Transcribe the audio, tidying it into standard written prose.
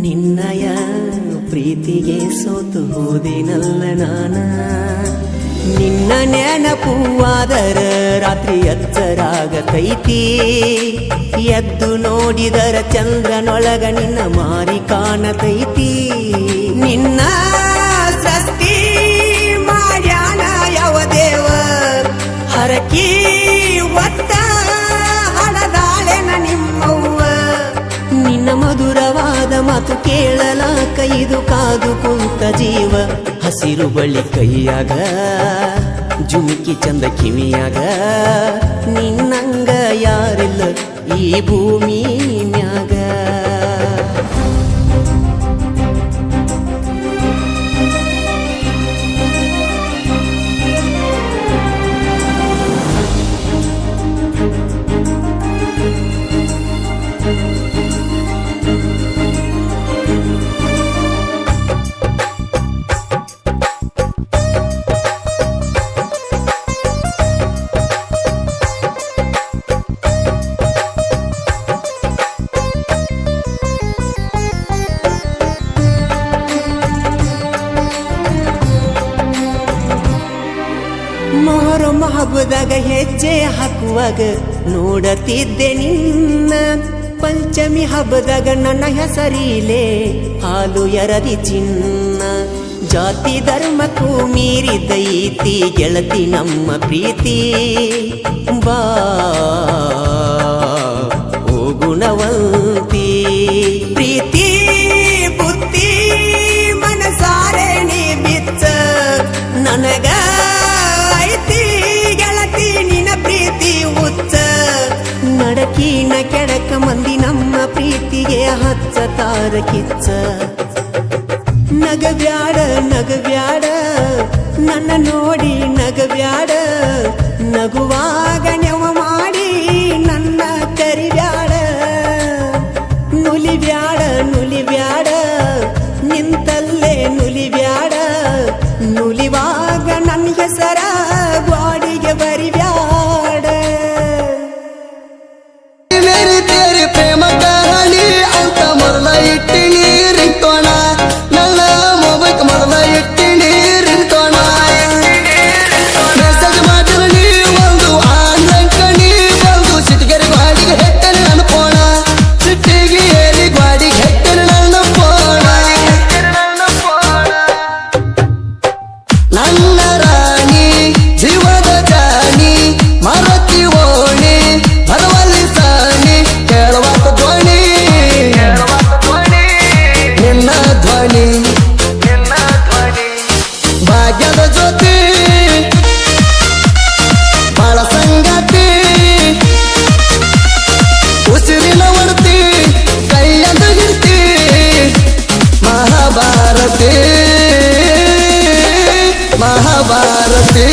ನಿನ್ನಯ ಪ್ರೀತಿಗೆ ಸೋತು ಹೋದೆನಲ್ಲ ನಾನ ನಿನ್ನ ನೆನಪುವಾದರ ರಾತ್ರಿ ಎಚ್ಚರಾಗತೈತಿ ಎದ್ದು ನೋಡಿದರ ಚಂದ್ರನೊಳಗ ನಿನ್ನ ಮಾರಿ ಕಾಣತೈತಿ ನಿನ್ನ ಸೃಷ್ಟಿ ಮಾಡ್ಯಾನ ಯಾವ ದೇವ ಹರಕಿ ಒತ್ತ ಹಣದಾಳೆನ ನಿಮ್ಮವ್ವ ನಿನ್ನ ಮಧುರವಾದ ಮಾತು ಕೇಳಲಾಕ ಇದು ಕಾದು ಕುಂತ ಜೀವ ಹಸಿರು ಬಳ್ಳಿ ಕೈಯಾಗ ಜುಮುಕಿ ಚಂದ ಕಿವಿಯಾಗ ನಿನ್ನಂಗ ಯಾರಿಲ್ಲ ಈ ಭೂಮಿ ಮ್ಯಾಗ ಮೊಹರಂ ಹಬ್ಬದಾಗ ಹೆಜ್ಜೆ ಹಾಕುವಾಗ ನೋಡತಿದ್ದೆ ನಿನ್ನ ಪಂಚಮಿ ಹಬ್ಬದಾಗ ನನ್ನ ಹೆಸರಿಲೆ ಹಾಲು ಎರದಿ ಚಿನ್ನ ಜಾತಿ ಧರ್ಮಕ್ಕೂ ಮೀರಿದೈತಿ ಗೆಳತಿ ನಮ್ಮ ಪ್ರೀತಿ ಬಾ ಓ ಗುಣವಂತಿ ಪ್ರೀತಿ ಬುದ್ಧಿ ಮನಸಾರೆ ನೀ ಬಿಚ್ಚ ನನಗ ನಡಕಿನ ಕೆಡಕ ಮಂದಿ ನಮ್ಮ ಪ್ರೀತಿಗೆ ಹಚ್ಚತಾರ ಕಿಚ್ಚ ನಗಬ್ಯಾಡ ನಗಬ್ಯಾಡ ನನ್ನ ನೋಡಿ ನಗಬ್ಯಾಡ ನಗುವಾಗ ನೆವ ಮಾಡಿ ನನ್ನ ಕರಿಬ್ಯಾಡ ನುಲಿಬ್ಯಾಡ ನುಲಿಬ್ಯಾಡ ನಿಂತಲ್ಲೇ ನುಲಿಬ್ಯಾಡ ನುಲಿವಾಗ ನನ್ನ ಹೆಸರ ಗೋಡಿಗೆ ಬರಿಬ್ಯಾಡ ಭಾಗ್ಯದ ಜ್ಯೋತಿ ಬಾಳ ಸಂಗಾತಿ ಉಸಿರಿನ ಒಡತಿ ಕೈಯಂದು ಹಿಡ್ತಿ ಮಹಾಭಾರತಿ ಮಹಾಭಾರತಿ